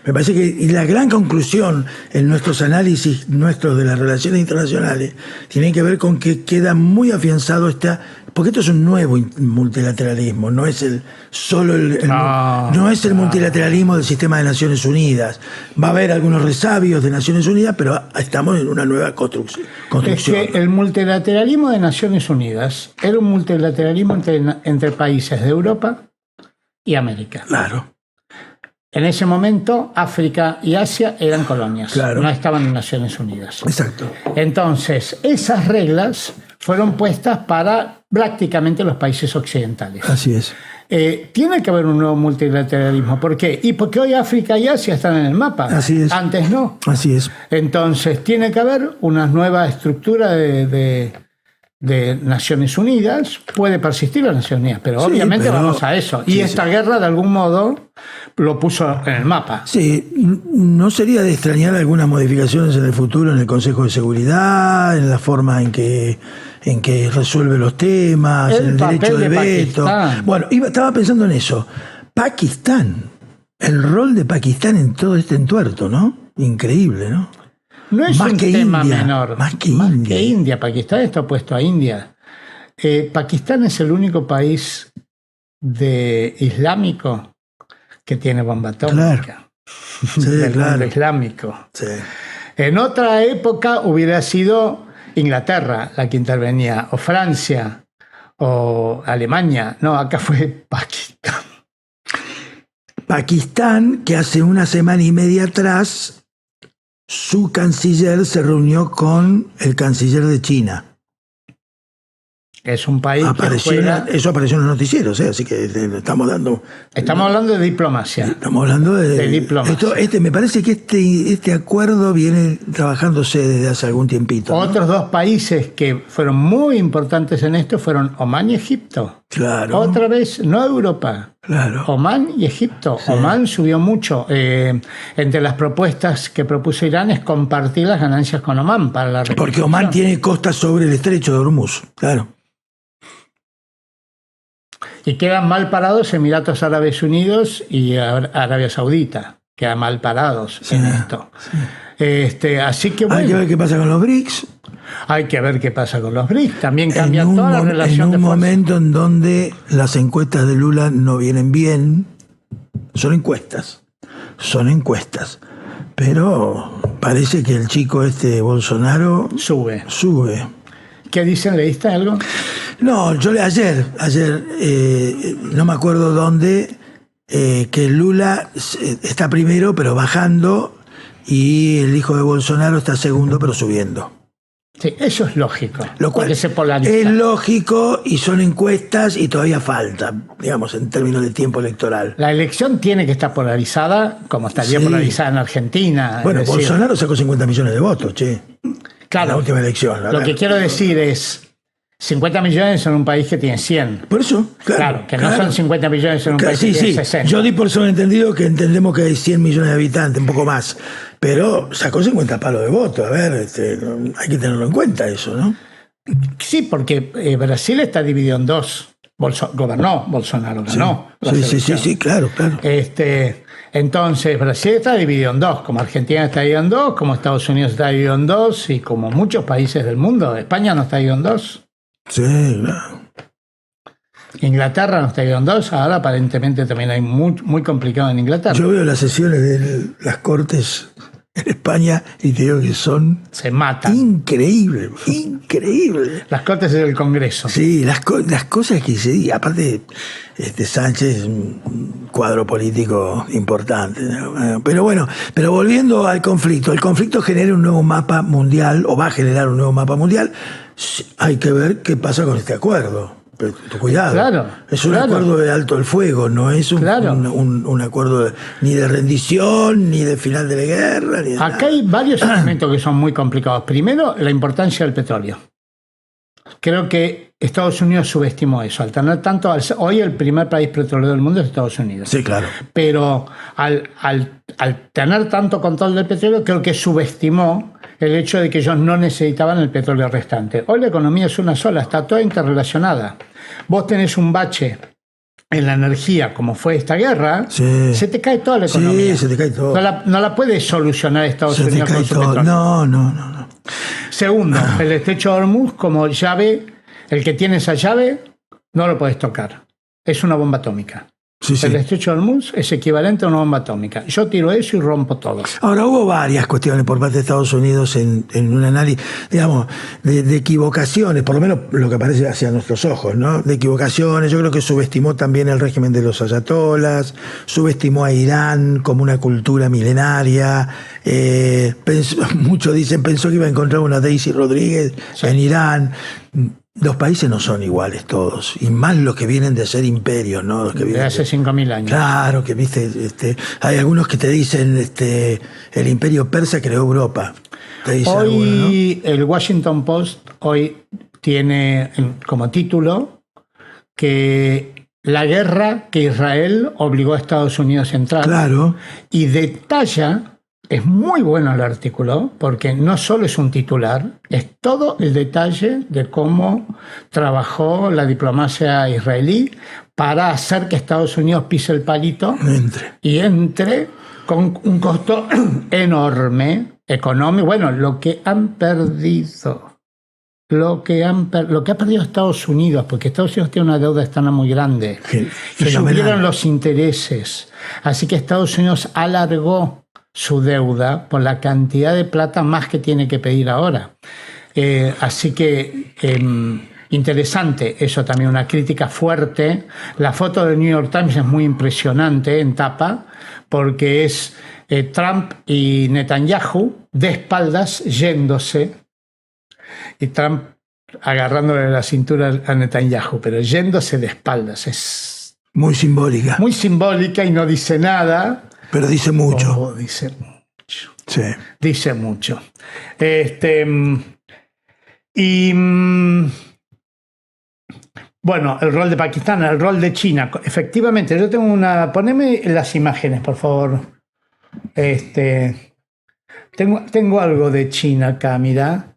B: Me parece que y la gran conclusión en nuestros análisis nuestros de las relaciones internacionales tiene que ver con que queda muy afianzado porque esto es un nuevo multilateralismo, no es no es el multilateralismo del sistema de Naciones Unidas. Va a haber algunos resabios de Naciones Unidas, pero estamos en una nueva construcción.
A: Es que el multilateralismo de Naciones Unidas era un multilateralismo entre países de Europa y América.
B: Claro.
A: En ese momento, África y Asia eran colonias,
B: claro.
A: No estaban en Naciones Unidas.
B: Exacto.
A: Entonces, esas reglas fueron puestas para prácticamente los países occidentales.
B: Así es.
A: Tiene que haber un nuevo multilateralismo. ¿Por qué? Y porque hoy África y Asia están en el mapa.
B: Así es.
A: Antes no.
B: Así es.
A: Entonces, tiene que haber una nueva estructura de Naciones Unidas. Puede persistir las Naciones Unidas, pero obviamente vamos a eso. Y esta guerra, de algún modo, lo puso en el mapa.
B: Sí, no sería de extrañar algunas modificaciones en el futuro en el Consejo de Seguridad, en la forma en que resuelve los temas, en el derecho de veto. Bueno, estaba pensando en eso. Pakistán, el rol de Pakistán en todo este entuerto, ¿no? Increíble, ¿no?
A: No es un tema menor.
B: Más que India.
A: Pakistán está opuesto a India. Pakistán es el único país islámico que tiene bomba atómica.
B: Claro. Sí,
A: mundo islámico.
B: Sí.
A: En otra época hubiera sido Inglaterra la que intervenía, o Francia, o Alemania. No, acá fue Pakistán.
B: Pakistán, que hace una semana y media atrás, su canciller se reunió con el canciller de China.
A: Es un país
B: eso apareció en los noticieros, así que estamos dando...
A: Estamos hablando de diplomacia.
B: Estamos hablando de
A: diplomacia.
B: Me parece que este acuerdo viene trabajándose desde hace algún tiempito, ¿no?
A: Otros dos países que fueron muy importantes en esto fueron Omán y Egipto.
B: Claro.
A: Otra vez, no Europa.
B: Claro.
A: Omán y Egipto. Sí. Omán subió mucho. Entre las propuestas que propuso Irán es compartir las ganancias con Omán para la reconstrucción.
B: Porque Omán tiene costas sobre el estrecho de Hormuz, claro.
A: Y quedan mal parados Emiratos Árabes Unidos y Arabia Saudita. Quedan mal parados en esto. Sí. Así que bueno,
B: hay que ver qué pasa con los BRICS.
A: Hay que ver qué pasa con los BRICS. También cambia toda la relación de fuerza.
B: En un momento en donde las encuestas de Lula no vienen bien. Son encuestas. Pero parece que el chico Bolsonaro
A: sube. ¿Qué dicen? ¿Leíste algo?
B: No, yo ayer, no me acuerdo dónde, que Lula está primero pero bajando y el hijo de Bolsonaro está segundo pero subiendo.
A: Sí, eso es lógico.
B: Lo cual
A: se polariza.
B: Es lógico y son encuestas y todavía falta, digamos, en términos de tiempo electoral.
A: La elección tiene que estar polarizada como estaría polarizada en Argentina.
B: Bueno, Bolsonaro sacó 50 millones de votos,
A: Claro.
B: La última elección.
A: Lo que quiero decir es 50 millones en un país que tiene 100.
B: Por eso, claro.
A: No son 50 millones en un país que tiene 60.
B: Yo di por sobreentendido que entendemos que hay 100 millones de habitantes, un poco más. Pero sacó 50 palos de voto. A ver, hay que tenerlo en cuenta eso, ¿no?
A: Sí, porque Brasil está dividido en dos. Gobernó, Bolsonaro ganó.
B: Sí, claro.
A: Entonces, Brasil está dividido en dos, como Argentina está dividido en dos, como Estados Unidos está dividido en dos, y como muchos países del mundo. España no está dividido en dos.
B: Sí, claro.
A: Inglaterra no está dividido en dos. Ahora aparentemente también hay muy complicado en Inglaterra.
B: Yo veo las sesiones de las Cortes en España y te digo que son
A: Se matan.
B: increíbles.
A: Las cortes del Congreso.
B: Sí, las cosas que se digan. Aparte, Sánchez es un cuadro político importante, ¿no? Pero bueno, volviendo al conflicto. El conflicto genera un nuevo mapa mundial, o va a generar un nuevo mapa mundial. Hay que ver qué pasa con este acuerdo. Pero cuidado,
A: Claro,
B: es un
A: claro.
B: acuerdo de alto el fuego, no es un acuerdo ni de rendición, ni de final de la guerra. Ni de
A: Acá
B: nada.
A: hay varios elementos que son muy complicados. Primero, la importancia del petróleo. Creo que Estados Unidos subestimó eso. Al tener tanto, hoy el primer país petrolero del mundo es Estados Unidos.
B: Sí, claro.
A: Pero al tener tanto control del petróleo, creo que subestimó el hecho de que ellos no necesitaban el petróleo restante. Hoy la economía es una sola, está toda interrelacionada. Vos tenés un bache en la energía, como fue esta guerra,
B: Sí.
A: se te cae toda la economía.
B: Sí, se te cae todo.
A: No la puede solucionar Estados
B: Se te
A: Unidos
B: cae
A: con su
B: todo.
A: petróleo.
B: No.
A: Segundo, el estrecho de Hormuz como llave, el que tiene esa llave no lo puedes tocar. Es una bomba atómica.
B: Sí, sí.
A: El estrecho de Hormuz es equivalente a una bomba atómica. Yo tiro eso y rompo todo.
B: Ahora, hubo varias cuestiones por parte de Estados Unidos en un análisis, digamos, de equivocaciones, por lo menos lo que aparece hacia nuestros ojos, ¿no? De equivocaciones. Yo creo que subestimó también el régimen de los ayatolas, subestimó a Irán como una cultura milenaria. Muchos dicen, pensó que iba a encontrar una Daisy Rodríguez en Irán. Los países no son iguales todos, y más los que vienen de ser imperios, ¿no? Los que
A: De
B: vienen
A: hace 5.000 años.
B: Claro, que viste, hay algunos que te dicen, el imperio persa creó Europa. Te dice alguno, ¿no?
A: Hoy el Washington Post hoy tiene como título que la guerra que Israel obligó a Estados Unidos a entrar.
B: Claro,
A: Y detalla, es muy bueno el artículo, porque no solo es un titular, es todo el detalle de cómo trabajó la diplomacia israelí para hacer que Estados Unidos pise el palito y entre con un costo enorme, económico. Bueno, lo que han perdido, lo que ha perdido Estados Unidos, porque Estados Unidos tiene una deuda externa muy grande. Y
B: fenomenal.
A: subieron los intereses. Así que Estados Unidos alargó su deuda por la cantidad de plata más que tiene que pedir ahora. Así que interesante eso también, una crítica fuerte. La foto del New York Times es muy impresionante en tapa, porque es Trump y Netanyahu de espaldas yéndose, y Trump agarrándole la cintura a Netanyahu, pero yéndose de espaldas. Es
B: muy simbólica,
A: muy simbólica y no dice nada.
B: pero dice mucho.
A: Oh, dice mucho.
B: Sí.
A: Dice mucho. Bueno, el rol de Pakistán, el rol de China. Efectivamente, yo tengo una... Poneme las imágenes, por favor. Tengo algo de China acá, mira.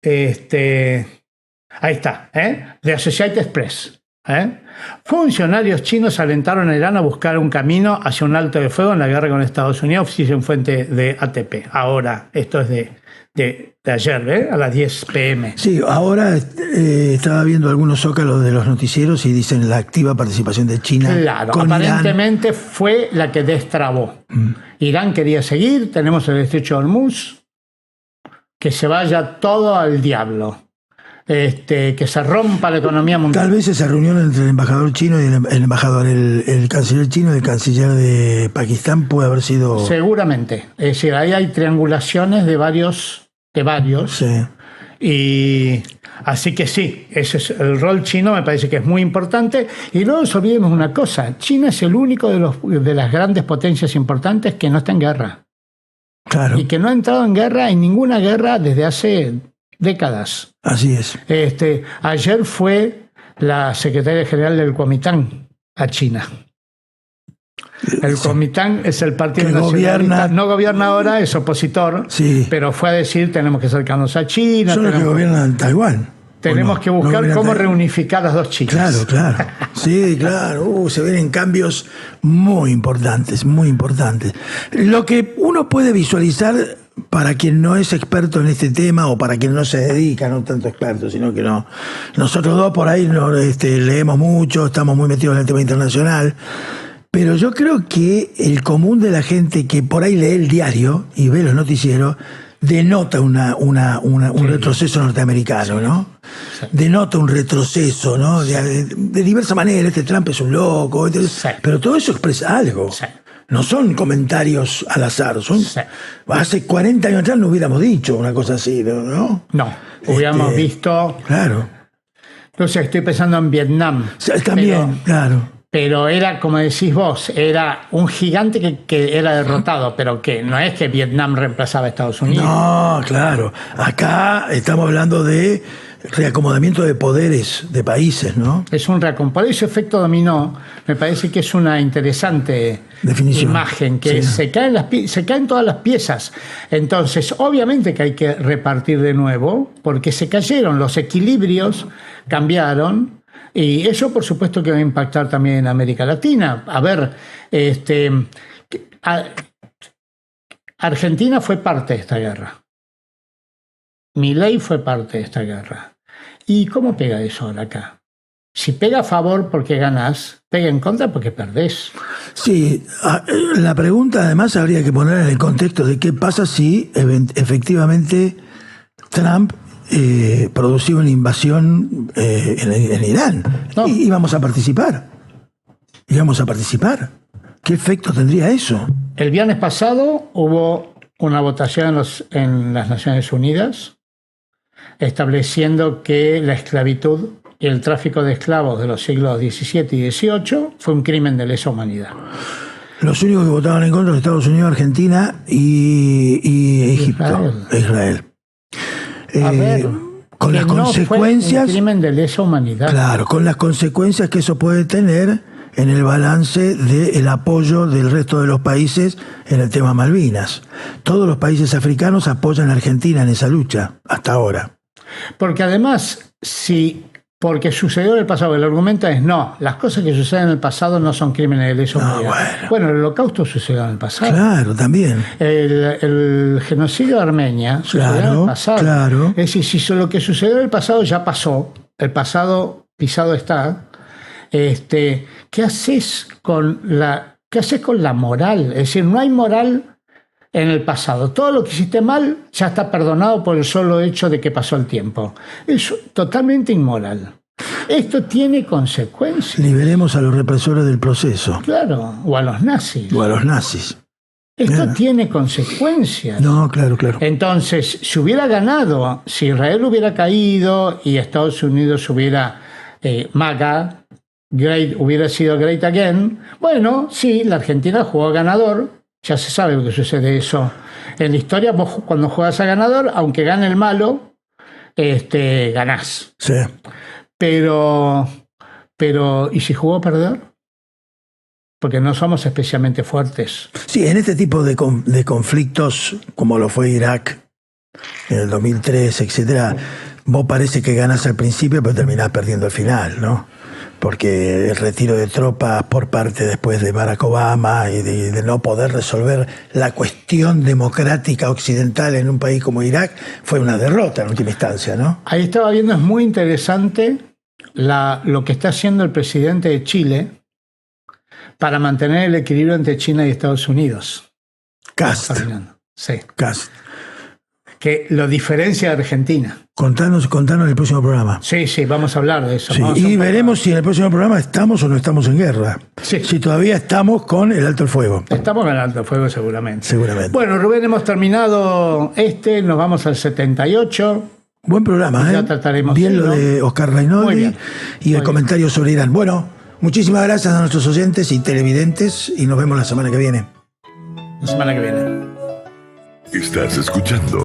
A: Ahí está, The Associated Press. Funcionarios chinos alentaron a Irán a buscar un camino hacia un alto de fuego en la guerra con Estados Unidos, en fuente de ATP. Ahora, esto es de ayer, a las 10 p.m.
B: Sí, ahora estaba viendo algunos zócalos de los noticieros y dicen la activa participación de China.
A: Claro,
B: con
A: aparentemente
B: Irán.
A: fue la que destrabó. Irán quería seguir, tenemos el estrecho de Hormuz, que se vaya todo al diablo. Que se rompa la economía mundial.
B: Tal vez esa reunión entre el embajador chino y el embajador, el canciller chino y el canciller de Pakistán puede haber sido...
A: Seguramente. Es decir, ahí hay triangulaciones de varios.
B: Sí.
A: Y así que sí, ese es el rol chino, me parece que es muy importante. Y no nos olvidemos una cosa, China es el único de las grandes potencias importantes que no está en guerra.
B: Claro.
A: Y que no ha entrado en guerra, en ninguna guerra desde hace décadas.
B: Así es.
A: Ayer fue la secretaria general del Kuomintang a China. El Kuomintang es el partido
B: que
A: nacionalista. No gobierna ahora, es opositor,
B: sí.
A: Pero fue a decir tenemos que acercarnos a China.
B: Son los que gobiernan Taiwán.
A: Tenemos que buscar cómo reunificar las dos Chinas.
B: Claro. Sí, claro. Se ven cambios muy importantes, muy importantes. Lo que uno puede visualizar para quien no es experto en este tema o para quien no se dedica, no tanto experto, sino que no. Nosotros dos por ahí leemos mucho, estamos muy metidos en el tema internacional. Pero yo creo que el común de la gente que por ahí lee el diario y ve los noticieros denota un retroceso norteamericano, ¿no?
A: Sí.
B: Denota un retroceso, ¿no? De diversa manera, este Trump es un loco,
A: Sí.
B: pero todo eso expresa algo.
A: Sí.
B: No son comentarios al azar, son...
A: Sí.
B: Hace 40 años atrás no hubiéramos dicho una cosa así, ¿no?
A: No, hubiéramos visto...
B: Claro.
A: No sé, estoy pensando en Vietnam.
B: También, claro.
A: Pero era, como decís vos, era un gigante que era derrotado, pero que no es que Vietnam reemplazaba a Estados Unidos.
B: No, claro. Acá estamos hablando de reacomodamiento de poderes de países, ¿no?
A: Es un por ese efecto dominó, me parece que es una interesante
B: definición.
A: Imagen, que
B: Sí.
A: se caen todas las piezas. Entonces, obviamente que hay que repartir de nuevo, porque se cayeron, los equilibrios cambiaron, y eso por supuesto que va a impactar también en América Latina. A ver, Argentina fue parte de esta guerra. Milei fue parte de esta guerra. ¿Y cómo pega eso ahora acá? Si pega a favor porque ganás, pega en contra porque perdés.
B: Sí, la pregunta además habría que poner en el contexto de qué pasa si efectivamente Trump producía una invasión en Irán.
A: No.
B: Y íbamos a participar. ¿Qué efecto tendría eso?
A: El viernes pasado hubo una votación en las Naciones Unidas estableciendo que la esclavitud y el tráfico de esclavos de los siglos XVII y XVIII fue un crimen de lesa humanidad.
B: Los únicos que votaban en contra son Estados Unidos, Argentina y Egipto, Israel.
A: A ver,
B: con las consecuencias,
A: fue un crimen de lesa humanidad.
B: Claro, con las consecuencias que eso puede tener en el balance del apoyo del resto de los países en el tema Malvinas. Todos los países africanos apoyan a Argentina en esa lucha, hasta ahora.
A: Porque además, porque sucedió en el pasado, el argumento es no, las cosas que suceden en el pasado no son crímenes de lesa humanidad. Bueno, el holocausto sucedió en el pasado.
B: Claro, también.
A: El genocidio de Armenia sucedió en el pasado.
B: Claro.
A: Es decir, si lo que sucedió en el pasado ya pasó, el pasado pisado está, ¿qué haces con la moral? Es decir, no hay moral en el pasado. Todo lo que hiciste mal ya está perdonado por el solo hecho de que pasó el tiempo. Es totalmente inmoral. Esto tiene consecuencias.
B: Liberemos a los represores del proceso.
A: Claro, o a los nazis. Esto tiene consecuencias.
B: No, claro.
A: Entonces, si hubiera ganado, si Israel hubiera caído y Estados Unidos hubiera MAGA, hubiera sido Great Again, bueno, sí, la Argentina jugó ganador. Ya se sabe lo que sucede eso. En la historia, vos cuando juegas a ganador, aunque gane el malo, ganás.
B: Sí.
A: Pero, ¿y si jugó a perder? Porque no somos especialmente fuertes.
B: Sí, en este tipo de conflictos, como lo fue Irak en el 2003, etcétera, vos parece que ganás al principio, pero terminás perdiendo al final, ¿no? Porque el retiro de tropas por parte después de Barack Obama y de no poder resolver la cuestión democrática occidental en un país como Irak fue una derrota en última instancia, ¿no?
A: Ahí estaba viendo, es muy interesante lo que está haciendo el presidente de Chile para mantener el equilibrio entre China y Estados Unidos.
B: Cast.
A: Sí.
B: Cast.
A: Que lo diferencia de Argentina.
B: Contanos en el próximo programa.
A: Sí, vamos a hablar de eso.
B: Sí, y veremos si en el próximo programa estamos o no estamos en guerra.
A: Sí.
B: Si todavía estamos con el alto el fuego.
A: Estamos en el alto el fuego seguramente.
B: Seguramente.
A: Bueno, Rubén, hemos terminado nos vamos al 78.
B: Buen programa,
A: Ya trataremos.
B: Bien lo de Oscar Reinoldi y el comentario sobre Irán. Bueno, muchísimas gracias a nuestros oyentes y televidentes y nos vemos la semana que viene.
A: La semana que viene.
D: Estás escuchando